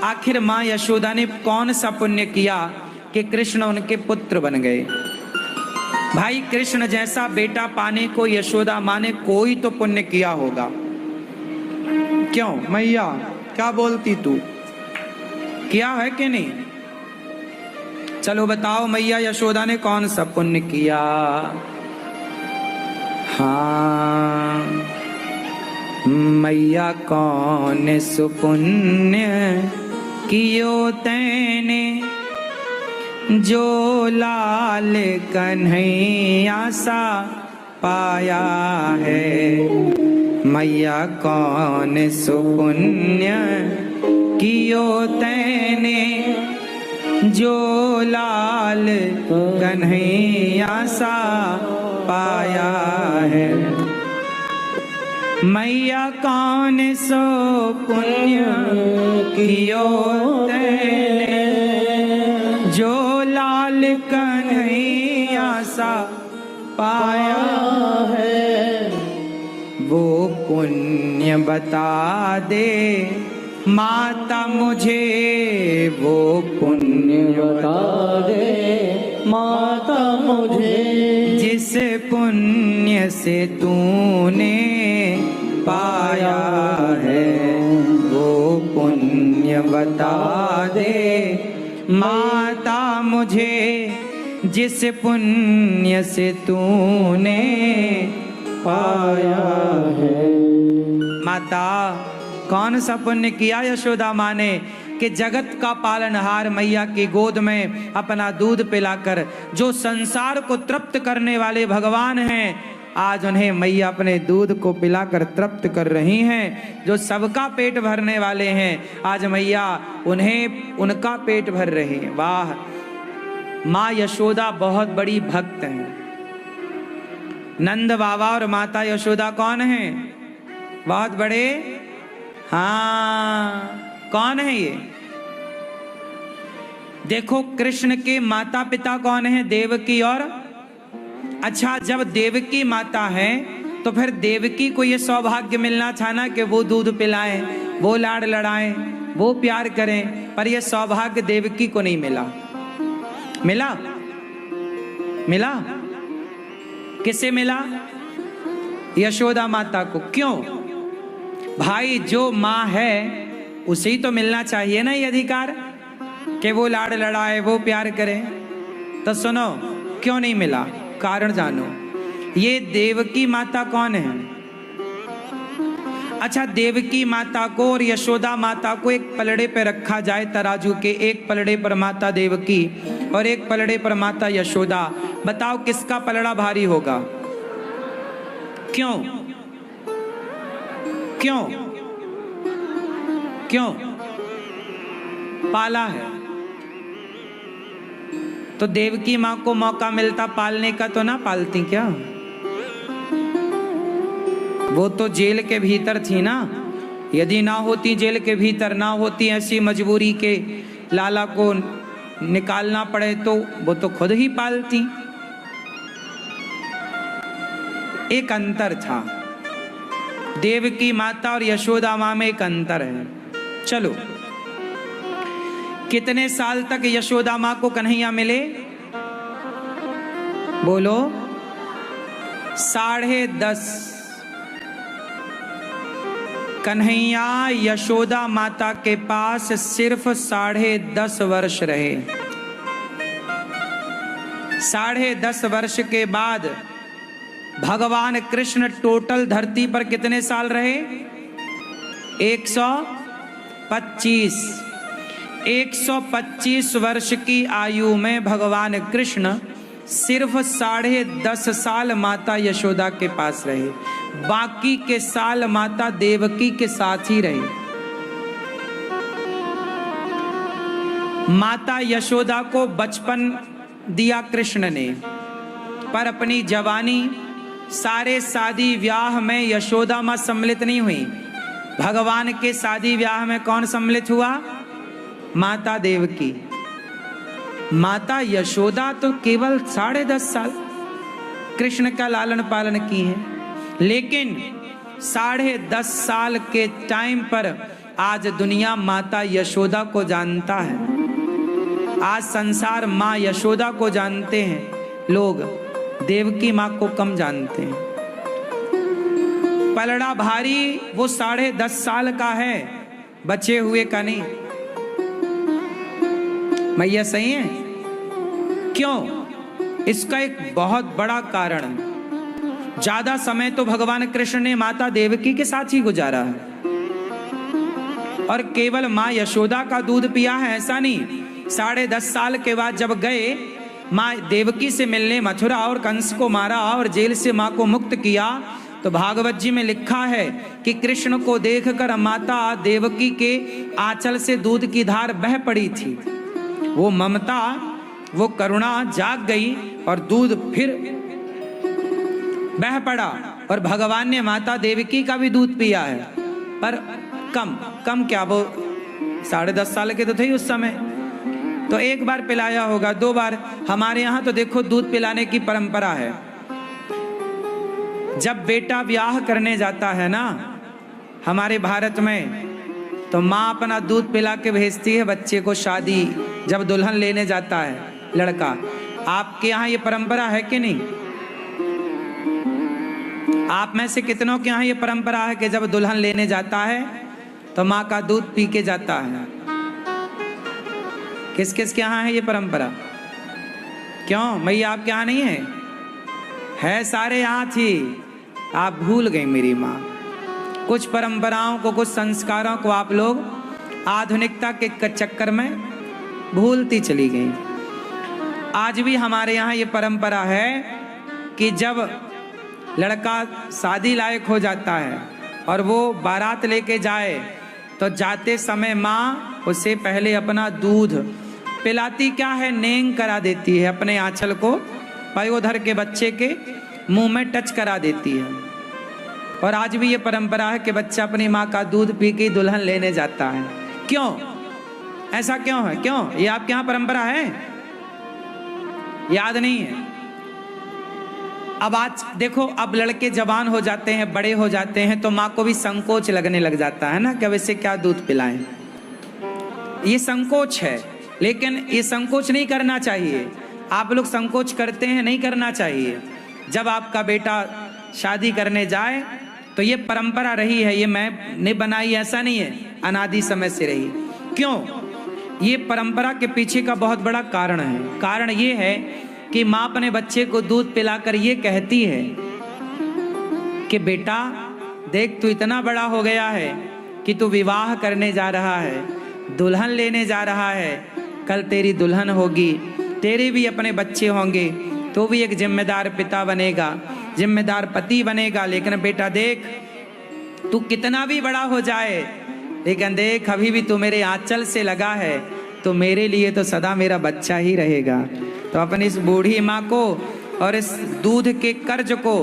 आखिर माँ यशोदा ने कौन सा पुण्य किया कि कृष्ण उनके पुत्र बन गए। भाई कृष्ण जैसा बेटा पाने को यशोदा माँ ने कोई तो पुण्य किया होगा। क्यों मैया, क्या बोलती तू, किया है कि नहीं? चलो बताओ मैया यशोदा ने कौन सा पुण्य किया। हाँ मैया कौन सुपुण्य कियो तैने, जो लाल कन्हैया सा पाया है। मैया कौन सुपुण्य कियो तैने, जो लाल कन्हैया सा पाया है। मैया कौन सो पुण्य कियो तैने, जो लाल कन्हैया सा पाया है। वो पुण्य बता दे माता मुझे, वो पुण्य बता दे माता मुझे, जिस पुण्य से तूने पाया है। वो पुण्य बता दे माता मुझे, जिस पुण्य से तूने पाया है। माता कौन सा पुण्य किया यशोदा माँ ने कि जगत का पालनहार मैया की गोद में अपना दूध पिलाकर, जो संसार को तृप्त करने वाले भगवान हैं, आज उन्हें मैया अपने दूध को पिलाकर तृप्त कर रही हैं। जो सबका पेट भरने वाले हैं, आज मैया उन्हें उनका पेट भर रही है। वाह, माँ यशोदा बहुत बड़ी भक्त हैं। नंद बाबा और माता यशोदा कौन हैं? बहुत बड़े। हाँ कौन है ये? देखो कृष्ण के माता पिता कौन है? देवकी और, अच्छा जब देवकी माता है तो फिर देवकी को ये सौभाग्य मिलना था ना कि वो दूध पिलाएं, वो लाड़ लड़ाएं, वो प्यार करें, पर ये सौभाग्य देवकी को नहीं मिला। मिला? मिला? किसे मिला? यशोदा माता को। क्यों? भाई जो माँ है उसे ही तो मिलना चाहिए ना ये अधिकार कि वो लाड़ लड़ाए, वो प्यार करे। तो सुनो क्यों नहीं मिला, कारण जानो। ये देवकी माता कौन है? अच्छा देवकी माता को और यशोदा माता को एक पलड़े पे रखा जाए तराजू के, एक पलड़े पर माता देवकी और एक पलड़े पर माता यशोदा, बताओ किसका पलड़ा भारी होगा? क्यों? क्यों? क्यों? पाला है तो देवकी माँ को मौका मिलता पालने का तो ना पालती क्या? वो तो जेल के भीतर थी ना। यदि ना होती जेल के भीतर, ना होती ऐसी मजबूरी के लाला को निकालना पड़े तो वो तो खुद ही पालती। एक अंतर था, देवकी माता और यशोदा माँ में एक अंतर है। चलो कितने साल तक यशोदा माँ को कन्हैया मिले? बोलो 10.5। कन्हैया यशोदा माता के पास सिर्फ 10.5 वर्ष रहे। 10.5 वर्ष के बाद भगवान कृष्ण टोटल धरती पर कितने साल रहे? 125। 125 वर्ष की आयु में भगवान कृष्ण सिर्फ 10.5 साल माता यशोदा के पास रहे, बाकी के साल माता देवकी के साथ ही रहे। माता यशोदा को बचपन दिया कृष्ण ने, पर अपनी जवानी सारे शादी ब्याह में यशोदा माँ सम्मिलित नहीं हुई। भगवान के शादी ब्याह में कौन सम्मिलित हुआ? माता देवकी। माता यशोदा तो केवल 10.5 साल कृष्ण का लालन पालन की है, लेकिन 10.5 साल के टाइम पर आज दुनिया माता यशोदा को जानता है, आज संसार माँ यशोदा को जानते हैं लोग, देवकी माँ को कम जानते हैं। पलड़ा भारी वो 10.5 साल का है, बचे हुए का नहीं। मैया सही है? क्यों? इसका एक बहुत बड़ा कारण है। ज्यादा समय तो भगवान कृष्ण ने माता देवकी के साथ ही गुजारा है, और केवल माँ यशोदा का दूध पिया है ऐसा नहीं। 10.5 साल के बाद जब गए माँ देवकी से मिलने मथुरा और कंस को मारा और जेल से माँ को मुक्त किया, तो भागवत जी में लिखा है कि कृष्ण को देखकर माता देवकी के आंचल से दूध की धार बह पड़ी थी। वो ममता, वो करुणा जाग गई और दूध फिर बह पड़ा, और भगवान ने माता देवकी का भी दूध पिया है, पर कम क्या, वो 10.5 साल के तो थे उस समय, तो 1 बार पिलाया होगा, 2 बार। हमारे यहाँ तो देखो दूध पिलाने की परंपरा है। जब बेटा ब्याह करने जाता है ना हमारे भारत में, तो माँ अपना दूध पिला के भेजती है बच्चे को। शादी जब दुल्हन लेने जाता है लड़का, आपके यहाँ ये परंपरा है कि नहीं? आप में से कितनों के यहाँ ये परंपरा है कि जब दुल्हन लेने जाता है तो माँ का दूध पी के जाता है? किस किस के यहाँ है ये परंपरा? क्यों मैया आपके यहाँ नहीं है? है, सारे यहाँ थी, आप भूल गई मेरी माँ। कुछ परंपराओं को, कुछ संस्कारों को आप लोग आधुनिकता के चक्कर में भूलती चली गई। आज भी हमारे यहाँ ये परंपरा है कि जब लड़का शादी लायक हो जाता है और वो बारात लेके जाए, तो जाते समय माँ उसे पहले अपना दूध पिलाती क्या है, नेंग करा देती है, अपने आंचल को पयोधर के बच्चे के मुंह में टच करा देती है। और आज भी ये परंपरा है कि बच्चा अपनी माँ का दूध पी के दुल्हन लेने जाता है। क्यों? ऐसा क्यों है? क्यों? ये आपके यहाँ परंपरा है? याद नहीं है? अब आज देखो, अब लड़के जवान हो जाते हैं, बड़े हो जाते हैं, तो माँ को भी संकोच लगने लग जाता है ना कि वैसे क्या दूध पिलाएं। ये संकोच है, लेकिन ये संकोच नहीं करना चाहिए। आप लोग संकोच करते हैं, नहीं करना चाहिए। जब आपका बेटा शादी करने जाए तो ये परंपरा रही है, ये मैंने बनाई ऐसा नहीं है, अनादि समय से रही। क्यों? ये परंपरा के पीछे का बहुत बड़ा कारण है। कारण ये है कि माँ अपने बच्चे को दूध पिलाकर ये कहती है कि बेटा देख, तू इतना बड़ा हो गया है कि तू विवाह करने जा रहा है, दुल्हन लेने जा रहा है, कल तेरी दुल्हन होगी, तेरे भी अपने बच्चे होंगे, तो भी एक जिम्मेदार पिता बनेगा, जिम्मेदार पति बनेगा। लेकिन बेटा देख, तू कितना भी बड़ा हो जाए, लेकिन देख अभी भी तू मेरे आंचल से लगा है, तो मेरे लिए तो सदा मेरा बच्चा ही रहेगा। तो अपनी इस बूढ़ी माँ को और इस दूध के कर्ज को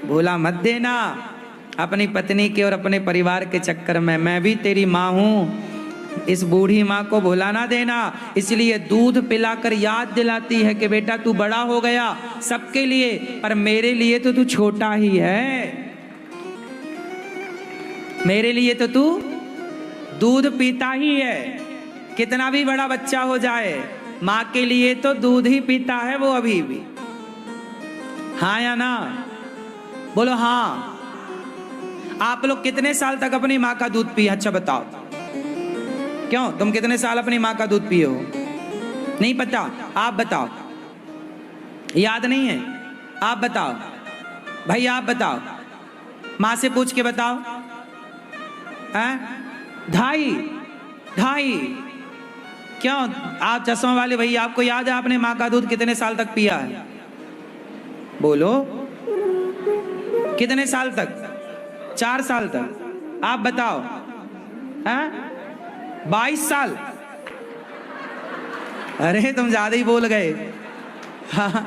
भूला मत देना। अपनी पत्नी के और अपने परिवार के चक्कर में मैं भी तेरी माँ हूँ, इस बूढ़ी माँ को भुला ना देना। इसलिए दूध पिलाकर याद दिलाती है कि बेटा तू बड़ा हो गया सबके लिए, पर मेरे लिए तो तू छोटा ही है। मेरे लिए तो तू दूध पीता ही है, कितना भी बड़ा बच्चा हो जाए, माँ के लिए तो दूध ही पीता है वो अभी भी। हाँ या ना? बोलो हाँ। आप लोग कितने साल तक अपनी माँ का दूध पिए? अच्छा बताओ, क्यों तुम कितने साल अपनी माँ का दूध पिए हो? नहीं पता? आप बताओ। याद नहीं है? आप बताओ भाई, आप बताओ, माँ से पूछ के बताओ। हैं? 2.5 क्यों? आप चश्मा वाले भैया, आपको याद है आपने माँ का दूध कितने साल तक पिया है? बोलो, कितने साल तक? 4 साल तक। आप बताओ। हैं? 22 साल? अरे तुम ज्यादा ही बोल गए। हाँ,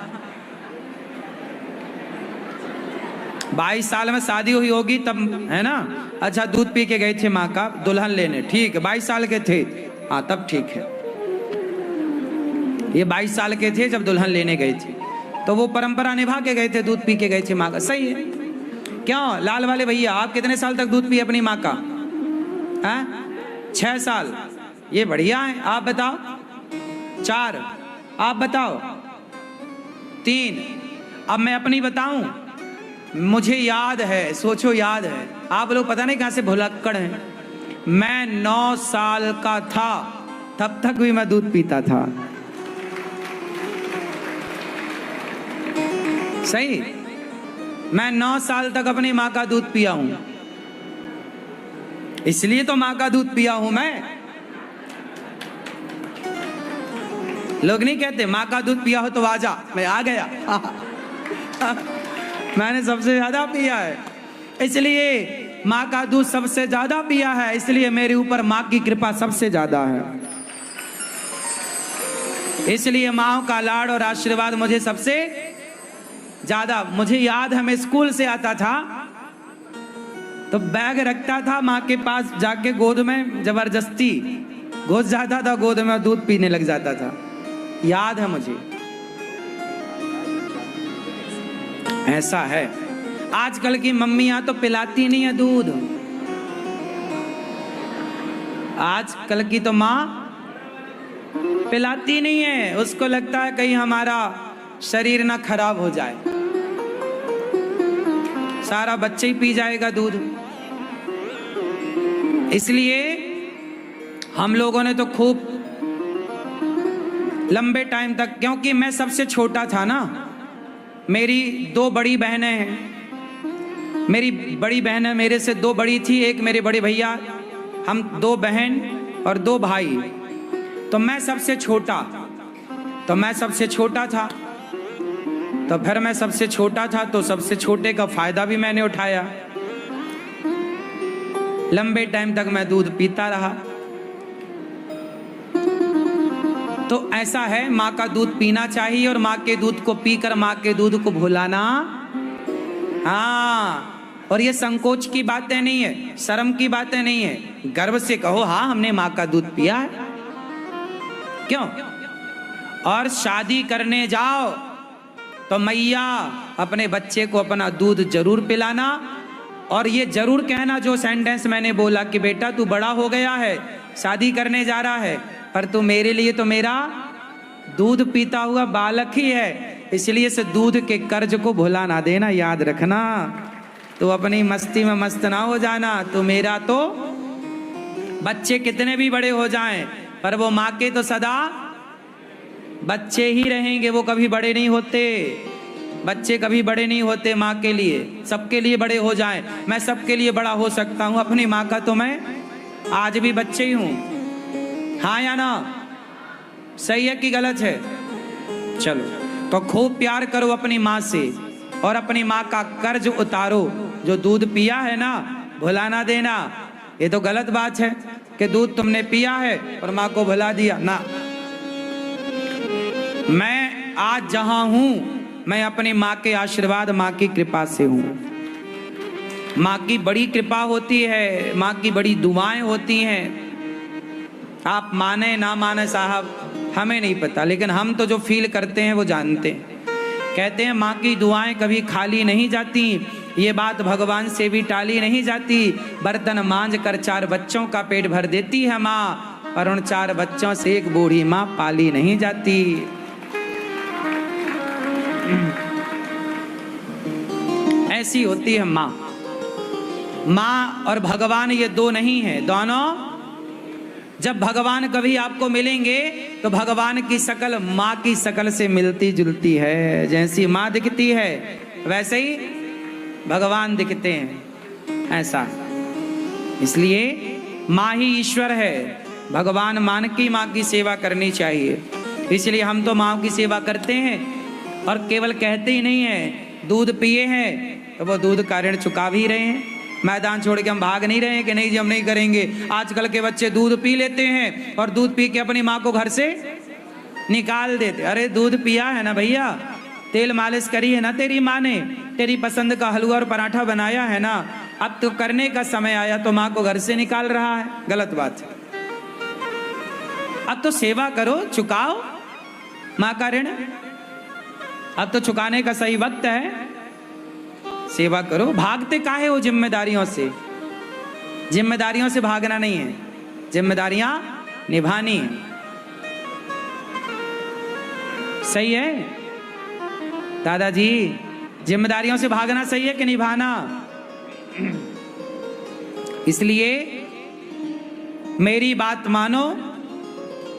22 साल में शादी हुई होगी तब, है ना? अच्छा, दूध पी के गए थे माँ का दुल्हन लेने, ठीक है, 22 साल के थे, हाँ तब ठीक है। ये 22 साल के थे जब दुल्हन लेने गए थे, तो वो परंपरा निभा के गए थे, दूध पी के गए थे माँ का। सही है। क्यों लाल वाले भैया, आप कितने साल तक दूध पिए अपनी माँ का? हैं? 6 साल, ये बढ़िया है। आप बताओ? 4, आप बताओ? 3। अब मैं अपनी बताऊं? मुझे याद है, सोचो याद है, आप लोग पता नहीं कहां से भुलक्कड़ हैं। मैं 9 साल का था तब तक भी मैं दूध पीता था। सही, मैं 9 साल तक अपनी माँ का दूध पिया हूं, इसलिए तो माँ का दूध पिया हूं मैं। लोग नहीं कहते माँ का दूध पिया हो तो आजा, मैं आ गया। मैंने सबसे ज्यादा पिया है, इसलिए माँ का दूध सबसे ज्यादा पिया है, इसलिए मेरे ऊपर माँ की कृपा सबसे ज्यादा है। इसलिए माँ का लाड़ और आशीर्वाद मुझे सबसे ज्यादा। मुझे याद है मैं स्कूल से आता था तो बैग रखता था माँ के पास जाके, गोद में जबरदस्ती घुस जाता था गोद में, दूध पीने लग जाता था। याद है मुझे, ऐसा है। आजकल की मम्मियां तो पिलाती नहीं है दूध। आजकल की तो माँ पिलाती नहीं है, उसको लगता है कहीं हमारा शरीर ना खराब हो जाए, सारा बच्चे ही पी जाएगा दूध। इसलिए हम लोगों ने तो खूब लंबे टाइम तक, क्योंकि मैं सबसे छोटा था ना, मेरी 2 बड़ी बहनें हैं। मेरी बड़ी बहन मेरे से 2 बड़ी थी, एक मेरे बड़े भैया, हम 2 बहन और 2 भाई। तो मैं सबसे छोटा था। तो फिर मैं सबसे छोटा था तो सबसे छोटे का फायदा भी मैंने उठाया। लंबे टाइम तक मैं दूध पीता रहा। तो ऐसा है, माँ का दूध पीना चाहिए और माँ के दूध को पीकर माँ के दूध को भुलाना, हाँ। और ये संकोच की बातें नहीं है, शर्म की बातें नहीं है, गर्व से कहो हाँ हमने माँ का दूध पिया है। क्यों? और शादी करने जाओ तो मैया अपने बच्चे को अपना दूध जरूर पिलाना, और ये जरूर कहना जो सेंटेंस मैंने बोला कि बेटा तू बड़ा हो गया है, शादी करने जा रहा है, पर तू मेरे लिए तो मेरा दूध पीता हुआ बालक ही है, इसलिए से दूध के कर्ज को भुला ना देना, याद रखना। तो अपनी मस्ती में मस्त ना हो जाना। तो मेरा तो बच्चे कितने भी बड़े हो जाएं, पर वो माँ के तो सदा बच्चे ही रहेंगे, वो कभी बड़े नहीं होते। बच्चे कभी बड़े नहीं होते माँ के लिए, सबके लिए बड़े हो जाएं। मैं सबके लिए बड़ा हो सकता हूँ, अपनी माँ का तो मैं आज भी बच्चे ही हूँ। हाँ या ना? सही है कि गलत है? चलो, तो खूब प्यार करो अपनी माँ से और अपनी माँ का कर्ज उतारो। जो दूध पिया है ना, भुला ना देना। ये तो गलत बात है कि दूध तुमने पिया है और माँ को भुला दिया ना। मैं आज जहां हूं, मैं अपनी माँ के आशीर्वाद, माँ की कृपा से हूं। माँ की बड़ी कृपा होती है, माँ की बड़ी दुआएं होती हैं। आप माने ना माने साहब, हमें नहीं पता, लेकिन हम तो जो फील करते हैं वो जानते हैं। कहते हैं माँ की दुआएं कभी खाली नहीं जाती, ये बात भगवान से भी टाली नहीं जाती। बर्तन मांज कर 4 बच्चों का पेट भर देती है माँ, और उन 4 बच्चों से एक बूढ़ी माँ पाली नहीं जाती। ऐसी होती है माँ। माँ और भगवान ये 2 नहीं है, दोनों। जब भगवान कभी आपको मिलेंगे तो भगवान की शकल माँ की शकल से मिलती जुलती है। जैसी माँ दिखती है वैसे ही भगवान दिखते हैं, ऐसा। इसलिए माँ ही ईश्वर है, भगवान मान की माँ की सेवा करनी चाहिए। इसलिए हम तो माँ की सेवा करते हैं, और केवल कहते ही नहीं है। दूध पिए हैं तो वो दूध का ऋण चुका भी रहे हैं। मैदान छोड़ के हम भाग नहीं रहे हैं कि नहीं जी हम नहीं करेंगे। आजकल के बच्चे दूध पी लेते हैं और दूध पी के अपनी माँ को घर से निकाल देते। अरे दूध पिया है ना भैया, तेल मालिश करी है ना तेरी माँ ने, तेरी पसंद का हलवा और पराठा बनाया है ना, अब तो करने का समय आया तो माँ को घर से निकाल रहा है। गलत बात है। अब तो सेवा करो, चुकाओ माँ का ऋण। अब तो चुकाने का सही वक्त है, सेवा करो। भागते काहे हो जिम्मेदारियों से? जिम्मेदारियों से भागना नहीं है, जिम्मेदारियां निभानी। सही है दादाजी, जिम्मेदारियों से भागना सही है कि निभाना? इसलिए मेरी बात मानो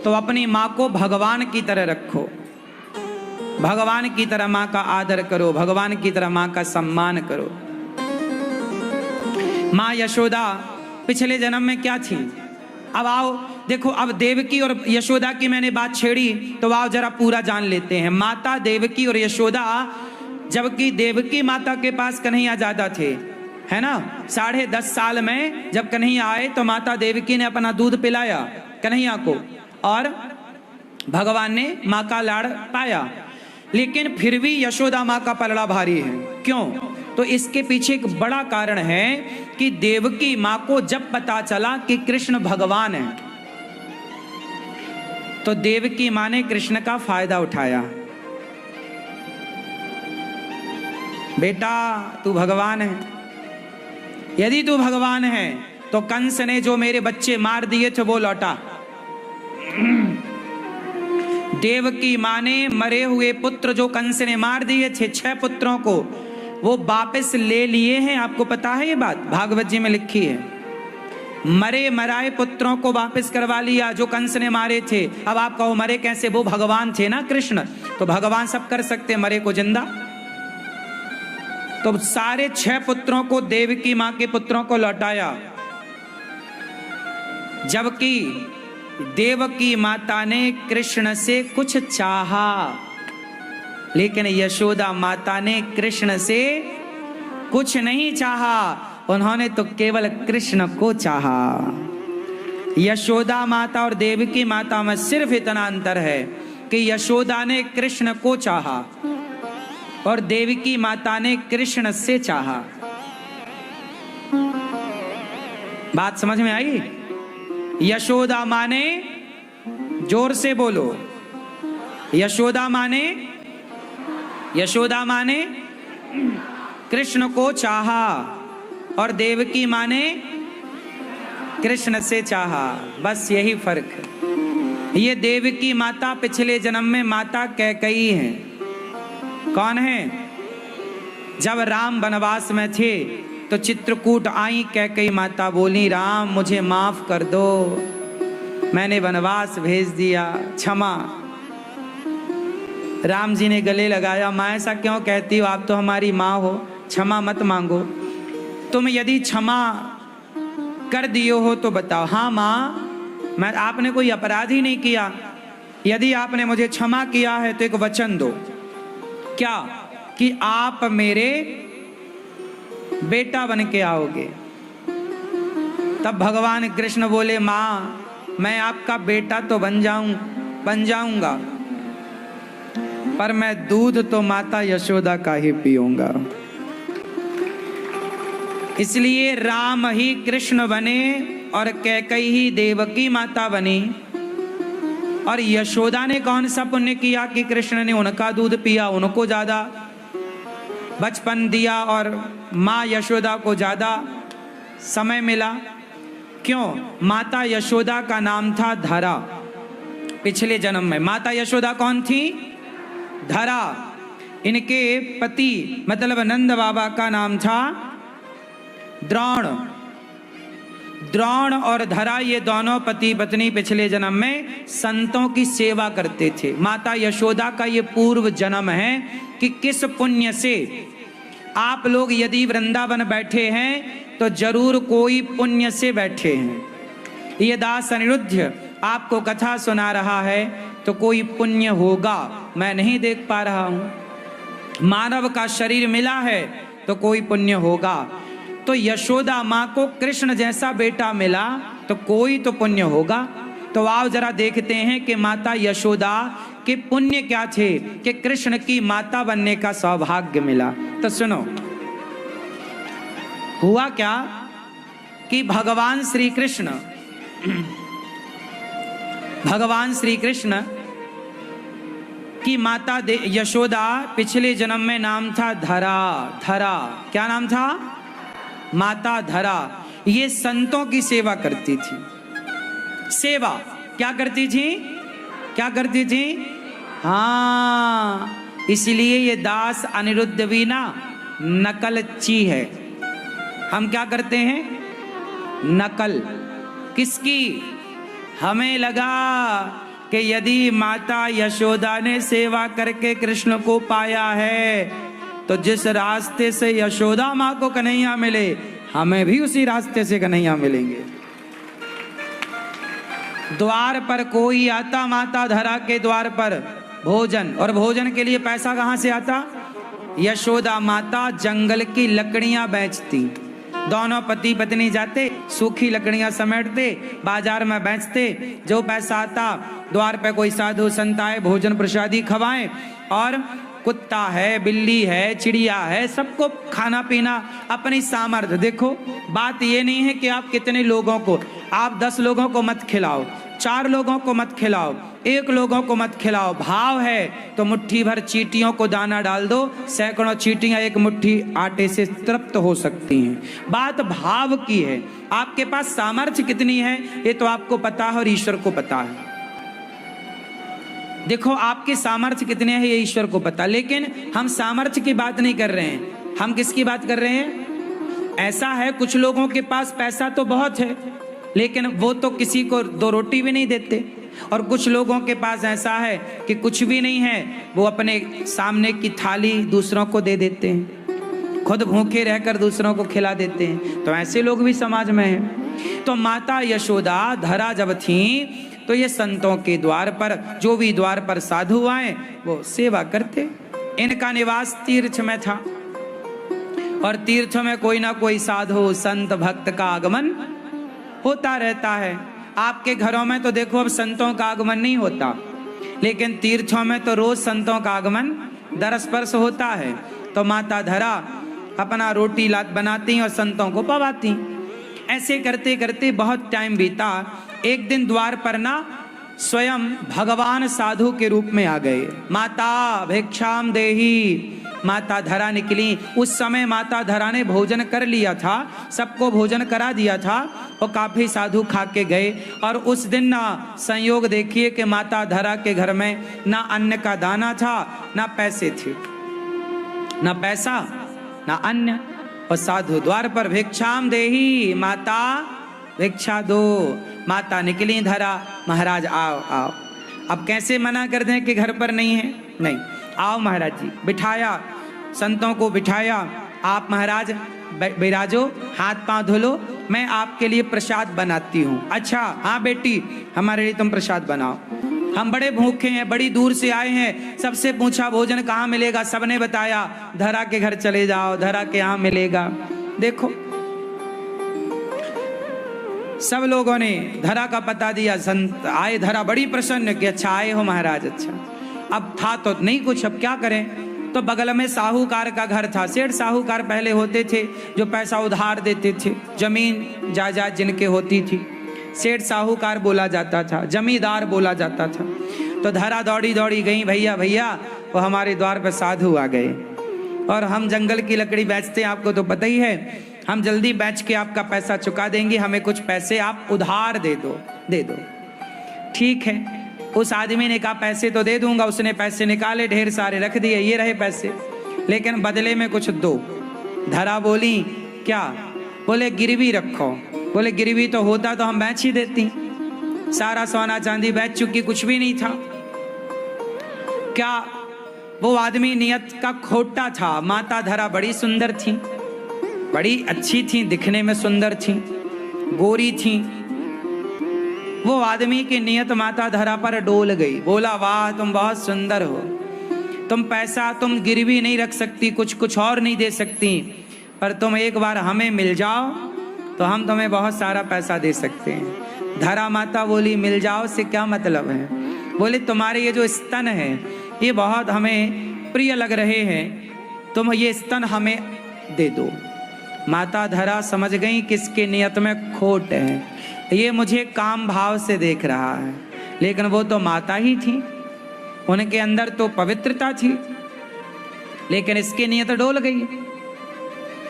तो अपनी माँ को भगवान की तरह रखो, भगवान की तरह माँ का आदर करो, भगवान की तरह माँ का सम्मान करो। माँ यशोदा पिछले जन्म में क्या थी? अब आओ देखो, अब देवकी और यशोदा की मैंने बात छेड़ी तो आओ जरा पूरा जान लेते हैं। माता देवकी और यशोदा, जबकि देवकी माता के पास कन्हैया ज्यादा थे, है ना। 10.5 साल में जब कन्हैया आए तो माता देवकी ने अपना दूध पिलाया कन्हैया को और भगवान ने माँ का लाड़ पाया। लेकिन फिर भी यशोदा माँ का पलड़ा भारी है। क्यों? तो इसके पीछे एक बड़ा कारण है कि देवकी माँ को जब पता चला कि कृष्ण भगवान है तो देवकी माँ ने कृष्ण का फायदा उठाया। बेटा तू भगवान है, यदि तू भगवान है तो कंस ने जो मेरे बच्चे मार दिए थे वो लौटा। देवकी माँ ने मरे हुए पुत्र जो कंस ने मार दिए थे 6 पुत्रों को, वो वापस ले लिए हैं। आपको पता है ये बात, भागवत जी में लिखी है। मरे मराए पुत्रों को वापस करवा लिया जो कंस ने मारे थे। अब आप कहो मरे कैसे? वो भगवान थे ना कृष्ण, तो भगवान सब कर सकते, मरे को जिंदा। तो सारे 6 पुत्रों को देवकी माँ के पुत्रों को लौटाया, जबकि देवकी माता ने कृष्ण से कुछ चाहा, लेकिन यशोदा माता ने कृष्ण से कुछ नहीं चाहा। उन्होंने तो केवल कृष्ण को चाहा। यशोदा माता और देवकी माता में सिर्फ इतना अंतर है कि यशोदा ने कृष्ण को चाहा और देवकी माता ने कृष्ण से चाहा। बात समझ में आई? यशोदा माँ ने, जोर से बोलो, यशोदा माँ ने कृष्ण को चाहा और देवकी माँ ने कृष्ण से चाहा। बस यही फर्क है। ये देवकी माता पिछले जन्म में माता कैकेयी है। कौन है? जब राम वनवास में थे तो चित्रकूट आई कैकेयी माता, बोली राम मुझे माफ कर दो, मैंने वनवास भेज दिया, क्षमा। राम जी ने गले लगाया, माँ ऐसा क्यों कहती हो, आप तो हमारी माँ हो, क्षमा मत मांगो। तुम यदि क्षमा कर दियो हो तो बताओ। हाँ माँ, मैं, आपने कोई अपराध ही नहीं किया, यदि आपने मुझे क्षमा किया है तो एक वचन दो। क्या? कि आप मेरे बेटा बन के आओगे। तब भगवान कृष्ण बोले, माँ मैं आपका बेटा तो बन जाऊंगा, पर मैं दूध तो माता यशोदा का ही पीऊंगा। इसलिए राम ही कृष्ण बने और कैकेयी ही देवकी माता बनी। और यशोदा ने कौन सा पुण्य किया कि कृष्ण ने उनका दूध पिया, उनको ज्यादा बचपन दिया और माँ यशोदा को ज्यादा समय मिला। क्यों? माता यशोदा का नाम था धरा। पिछले जन्म में माता यशोदा कौन थी? धरा। इनके पति मतलब नंद बाबा का नाम था द्रोण। द्रोण और धरा ये दोनों पति पत्नी पिछले जन्म में संतों की सेवा करते थे। माता यशोदा का ये पूर्व जन्म है कि किस पुण्य से आप लोग यदि वृंदावन बैठे हैं तो जरूर कोई पुण्य से बैठे हैं। ये दास अनिरुद्ध आपको कथा सुना रहा है तो कोई पुण्य होगा, मैं नहीं देख पा रहा हूं। मानव का शरीर मिला है तो कोई पुण्य होगा। तो यशोदा माँ को कृष्ण जैसा बेटा मिला तो कोई तो पुण्य होगा। तो आओ जरा देखते हैं कि माता यशोदा के पुण्य क्या थे कि कृष्ण की माता बनने का सौभाग्य मिला। तो सुनो, हुआ क्या कि भगवान श्री कृष्ण की माता यशोदा पिछले जन्म में नाम था धरा। धरा क्या नाम था? माता धरा। ये संतों की सेवा करती थी। सेवा क्या करती थी? क्या करती थी? हाँ, इसलिए ये दास अनिरुद्ध वीणा नकलची है। हम क्या करते हैं? नकल। किसकी? हमें लगा कि यदि माता यशोदा ने सेवा करके कृष्ण को पाया है तो जिस रास्ते से यशोदा माँ को कन्हैया मिले, हमें भी उसी रास्ते से कन्हैया मिलेंगे। द्वार पर कोई आता माता धरा के द्वार पर भोजन, और भोजन के लिए पैसा कहाँ से आता? यशोदा माता जंगल की लकड़ियां बेचती। दोनों पति पत्नी जाते, सूखी लकड़ियां समेटते, बाजार में बेचते। जो पैसा आता, द्वार पे कोई साधु संत आए, भोजन प्रसादी खवाएं, और कुत्ता है, बिल्ली है, चिड़िया है, सबको खाना पीना अपनी सामर्थ्य। देखो, बात ये नहीं है कि आप कितने लोगों को, आप 10 लोगों को मत खिलाओ, 4 लोगों को मत खिलाओ, 1 लोगों को मत खिलाओ। भाव है तो मुट्ठी भर चींटियों को दाना डाल दो, सैकड़ों चींटियां एक मुट्ठी आटे से तृप्त हो सकती हैं। बात भाव की है। आपके पास सामर्थ्य कितनी है ये तो आपको पता है और ईश्वर को पता है। देखो, आपके सामर्थ्य कितने हैं ये ईश्वर को पता, लेकिन हम सामर्थ्य की बात नहीं कर रहे हैं। हम किसकी बात कर रहे हैं? ऐसा है, कुछ लोगों के पास पैसा तो बहुत है, लेकिन वो तो किसी को 2 रोटी भी नहीं देते। और कुछ लोगों के पास ऐसा है कि कुछ भी नहीं है, वो अपने सामने की थाली दूसरों को दे देते हैं, खुद भूखे रहकर दूसरों को खिला देते हैं। तो ऐसे लोग भी समाज में हैं। तो माता यशोदा धरा जब थी तो ये संतों के द्वार पर, जो भी द्वार पर साधु आए वो सेवा करते। इनका निवास तीर्थ में था, और तीर्थ में कोई ना कोई साधु संत भक्त का आगमन होता रहता है। आपके घरों में तो देखो अब संतों का आगमन नहीं होता, लेकिन तीर्थों में तो रोज संतों का आगमन दरस्पर्श होता है। तो माता धरा अपना रोटी लात बनाती और संतों को पवाती। ऐसे करते करते बहुत टाइम बीता। एक दिन द्वार पर ना स्वयं भगवान साधु के रूप में आ गए। माता भिक्षाम देही। माता धरा निकली। उस समय माता धरा ने भोजन कर लिया था, सबको भोजन करा दिया था, और काफी साधु खा के गए। और उस दिन ना संयोग देखिए कि माता धरा के घर में ना अन्न का दाना था, ना पैसे थे, ना पैसा ना अन्न। और साधु द्वार पर भिक्षाम देही, माता भिक्षा दो। माता निकली धरा, महाराज आओ आओ। अब कैसे मना कर दें कि घर पर नहीं है? नहीं, आओ महाराज जी। बिठाया, संतों को बिठाया। आप महाराज विराजो, हाथ पांव धो लो, मैं आपके लिए प्रसाद बनाती हूँ। अच्छा हाँ बेटी, हमारे लिए तुम प्रसाद बनाओ, हम बड़े भूखे हैं, बड़ी दूर से आए हैं। सबसे पूछा भोजन कहाँ मिलेगा, सबने बताया धरा के घर चले जाओ, धरा के यहाँ मिलेगा। देखो सब लोगों ने धरा का पता दिया। संत आए, धरा बड़ी प्रसन्न कि अच्छा आए हो महाराज। अच्छा अब था तो नहीं कुछ, अब क्या करें? तो बगल में साहूकार का घर था। सेठ साहूकार पहले होते थे जो पैसा उधार देते थे, जमीन जायदाद जिनके होती थी, सेठ साहूकार बोला जाता था, जमींदार बोला जाता था। तो धरा दौड़ी दौड़ी गई, भैया भैया वो हमारे द्वार पर साधु आ गए, और हम जंगल की लकड़ी बेचते हैं, आपको तो पता ही है, हम जल्दी बेच के आपका पैसा चुका देंगे, हमें कुछ पैसे आप उधार दे दो, दे दो। ठीक है। उस आदमी ने कहा पैसे तो दे दूंगा। उसने पैसे निकाले, ढेर सारे रख दिए, ये रहे पैसे, लेकिन बदले में कुछ दो। धरा बोली क्या? बोले गिरवी रखो। बोले गिरवी तो होता तो हम बेच ही देती, सारा सोना चांदी बेच चुकी, कुछ भी नहीं था। क्या वो आदमी नियत का खोटा था? माता धरा बड़ी सुंदर थी, बड़ी अच्छी थी, दिखने में सुंदर थी, गोरी थी। वो आदमी की नियत माता धरा पर डोल गई। बोला वाह तुम बहुत सुंदर हो, तुम पैसा तुम गिरवी नहीं रख सकती, कुछ और नहीं दे सकती, पर तुम एक बार हमें मिल जाओ तो हम तुम्हें बहुत सारा पैसा दे सकते हैं। धरा माता बोली मिल जाओ से क्या मतलब है? बोले तुम्हारे ये जो स्तन है ये बहुत हमें प्रिय लग रहे हैं, तुम ये स्तन हमें दे दो। माता धरा समझ गई किसके नियत में खोट है, ये मुझे काम भाव से देख रहा है, लेकिन वो तो माता ही थी, उनके अंदर तो पवित्रता थी, लेकिन इसकी नियत डोल गई।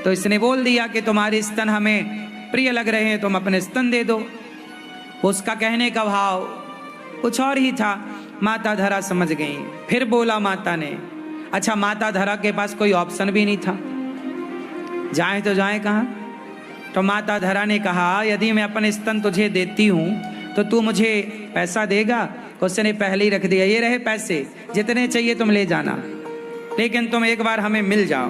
तो इसने बोल दिया कि तुम्हारे स्तन हमें प्रिय लग रहे हैं, तुम अपने स्तन दे दो। उसका कहने का भाव कुछ और ही था। माता धरा समझ गई। फिर बोला माता ने, अच्छा माता धरा के पास कोई ऑप्शन भी नहीं था, जाए तो जाए कहाँ। तो माता धरा ने कहा, यदि मैं अपने स्तन तुझे देती हूँ तो तू मुझे पैसा देगा? उसने पहले ही रख दिया, ये रहे पैसे, जितने चाहिए तुम ले जाना, लेकिन तुम एक बार हमें मिल जाओ।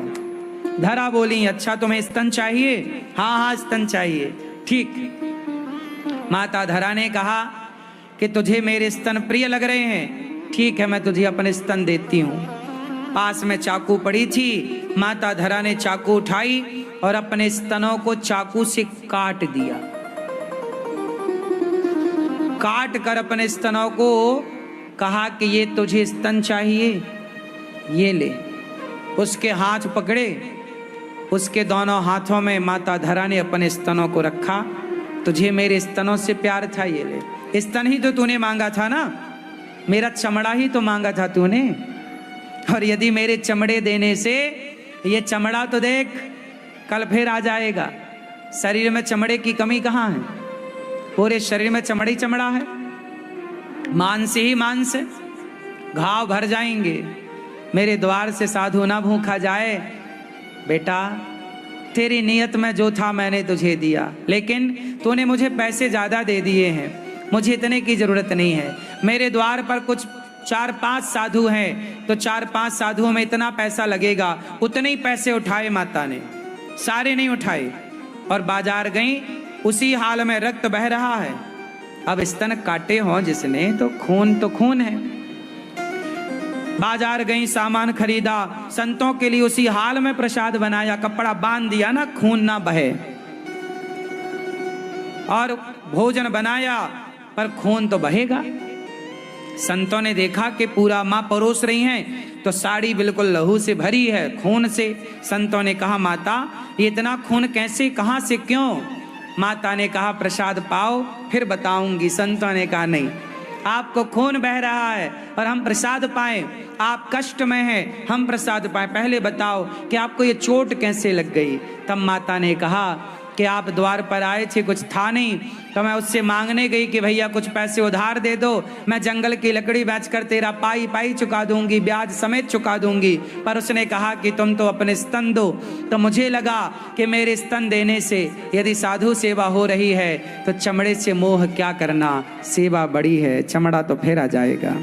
धरा बोली, अच्छा तुम्हें स्तन चाहिए? हाँ हाँ स्तन चाहिए। ठीक। माता धरा ने कहा कि तुझे मेरे स्तन प्रिय लग रहे हैं, ठीक है मैं तुझे अपने स्तन देती हूँ। पास में चाकू पड़ी थी, माता धरा ने चाकू उठाई और अपने स्तनों को चाकू से काट दिया। काट कर अपने स्तनों को कहा कि ये तुझे स्तन चाहिए, ये ले। उसके हाथ पकड़े, उसके दोनों हाथों में माता धरा ने अपने स्तनों को रखा। तुझे मेरे स्तनों से प्यार था, ये ले। स्तन ही तो तूने मांगा था ना, मेरा चमड़ा ही तो मांगा था तूने। और यदि मेरे चमड़े देने से, ये चमड़ा तो देख कल फिर आ जाएगा। शरीर में चमड़े की कमी कहाँ है? पूरे शरीर में चमड़ा ही चमड़ा है, मांस ही मांस है, घाव भर जाएंगे। मेरे द्वार से साधु ना भूखा जाए। बेटा तेरी नियत में जो था मैंने तुझे दिया, लेकिन तूने मुझे पैसे ज्यादा दे दिए हैं, मुझे इतने की जरूरत नहीं है। मेरे द्वार पर कुछ 4-5 साधु हैं, तो 4-5 साधुओं में इतना पैसा लगेगा। उतने ही पैसे उठाए माता ने, सारे नहीं उठाए, और बाजार गई। उसी हाल में रक्त बह रहा है। अब स्तन काटे हों जिसने, तो खून है। बाजार गई, सामान खरीदा, संतों के लिए उसी हाल में प्रसाद बनाया, कपड़ा बांध दिया ना, खून ना बहे, और भोजन बनाया, पर खून तो बहेगा। संतों ने देखा कि पूरा माँ परोस रही हैं, तो साड़ी बिल्कुल लहू से भरी है, खून से। संतों ने कहा, माता ये इतना खून कैसे, कहाँ से, क्यों? माता ने कहा, प्रसाद पाओ फिर बताऊंगी। संतों ने कहा, नहीं, आपको खून बह रहा है और हम प्रसाद पाएं, आप कष्ट में हैं, हम प्रसाद पाएं, पहले बताओ कि आपको ये चोट कैसे लग गई। तब माता ने कहा कि आप द्वार पर आए थे, कुछ था नहीं, तो मैं उससे मांगने गई कि भैया कुछ पैसे उधार दे दो, मैं जंगल की लकड़ी बेचकर तेरा पाई चुका दूंगी, ब्याज समेत चुका दूंगी। पर उसने कहा कि तुम तो अपने स्तन दो। तो मुझे लगा कि मेरे स्तन देने से यदि साधु सेवा हो रही है तो चमड़े से मोह क्या करना, सेवा बड़ी है, चमड़ा तो फिर आ जाएगा।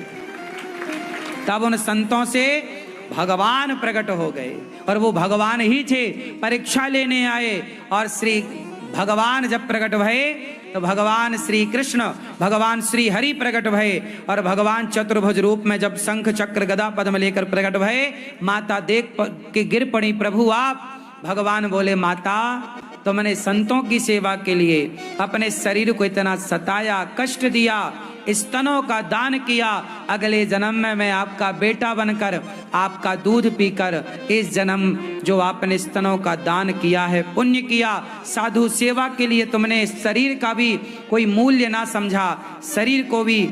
तब उन संतों से भगवान प्रकट हो गए, और वो भगवान ही थे, परीक्षा लेने आए। और श्री भगवान जब प्रकट भये तो भगवान श्री कृष्ण, भगवान श्री हरि प्रकट भये, और भगवान चतुर्भुज रूप में जब शंख चक्र गदा पद्म लेकर प्रकट भये, माता देख के गिर पड़ी, प्रभु आप। भगवान बोले, माता तुमने संतों की सेवा के लिए अपने शरीर को इतना सताया, कष्ट दिया, स्तनों का दान किया, अगले जन्म में मैं आपका बेटा बनकर, आपका दूध पीकर, इस जन्म जो आपने स्तनों का दान किया है, पुण्य किया, साधु सेवा के लिए तुमने शरीर का भी कोई मूल्य ना समझा, शरीर को भी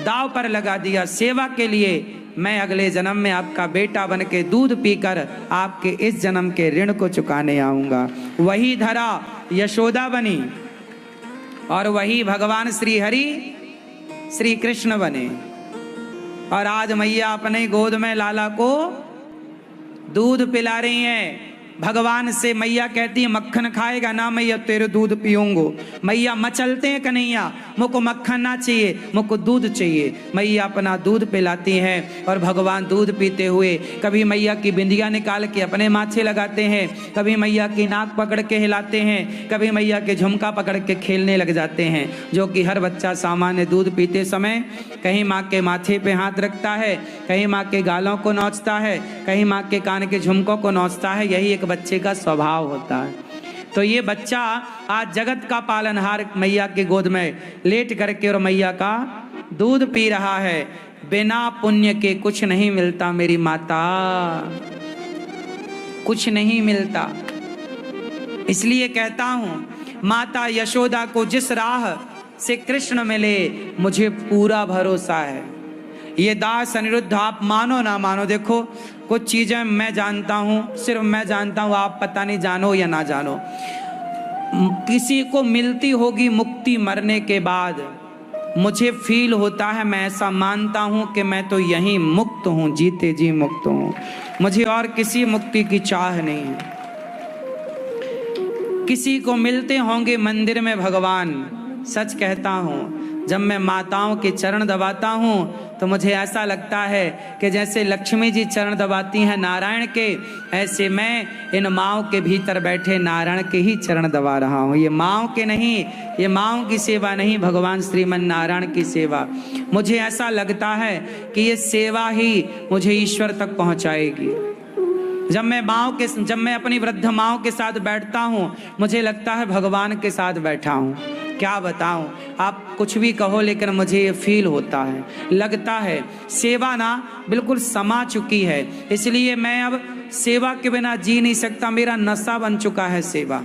दाव पर लगा दिया सेवा के लिए, मैं अगले जन्म में आपका बेटा बन के दूध पीकर आपके इस जन्म के ऋण को चुकाने आऊंगा। वही धरा यशोदा बनी, और वही भगवान श्री हरि श्री कृष्ण बने। और आज मैया अपने गोद में लाला को दूध पिला रही हैं। भगवान से मैया कहती है, मक्खन खाएगा ना मैया, तेरे दूध पीऊंगो। मैया मचलते हैं, कन्हैया मुझको मक्खन ना चाहिए, मुझको दूध चाहिए। मैया अपना दूध पिलाती हैं, और भगवान दूध पीते हुए कभी मैया की बिंदिया निकाल के अपने माथे लगाते हैं, कभी मैया की नाक पकड़ के हिलाते हैं, कभी मैया के झुमका पकड़ के खेलने लग जाते हैं। जो कि हर बच्चा सामान्य दूध पीते समय कहीं माँ के माथे पे हाथ रखता है, कहीं माँ के गालों को नोचता है, कहीं माँ के कान के झुमकों को नोचता है। यही एक बच्चे का स्वभाव होता है। तो ये बच्चा आज जगत का पालनहार मैया के गोद में लेट करके और मैया का दूध पी रहा है। बिना पुण्य के कुछ नहीं मिलता मेरी माता, कुछ नहीं मिलता। इसलिए कहता हूं, माता यशोदा को जिस राह से कृष्ण मिले, मुझे पूरा भरोसा है। ये दास अनिरुद्ध, आप मानो ना मानो, देखो कुछ चीजें मैं जानता हूं, सिर्फ मैं जानता हूं, आप पता नहीं जानो या ना जानो। किसी को मिलती होगी मुक्ति मरने के बाद, मुझे फील होता है, मैं ऐसा मानता हूं कि मैं तो यहीं मुक्त हूं, जीते जी मुक्त हूं, मुझे और किसी मुक्ति की चाह नहीं है। किसी को मिलते होंगे मंदिर में भगवान, सच कहता हूं, जब मैं माताओं के चरण दबाता हूं तो मुझे ऐसा लगता है कि जैसे लक्ष्मी जी चरण दबाती हैं नारायण के, ऐसे मैं इन माँओं के भीतर बैठे नारायण के ही चरण दबा रहा हूँ। ये माँओं के नहीं, ये माँओं की सेवा नहीं, भगवान श्रीमन नारायण की सेवा। मुझे ऐसा लगता है कि ये सेवा ही मुझे ईश्वर तक पहुँचाएगी। जब मैं अपनी वृद्ध माँओं के साथ बैठता हूँ, मुझे लगता है भगवान के साथ बैठा हूँ। क्या बताऊं, आप कुछ भी कहो लेकिन मुझे ये फील होता है, लगता है सेवा ना बिल्कुल समा चुकी है, इसलिए मैं अब सेवा के बिना जी नहीं सकता, मेरा नशा बन चुका है सेवा।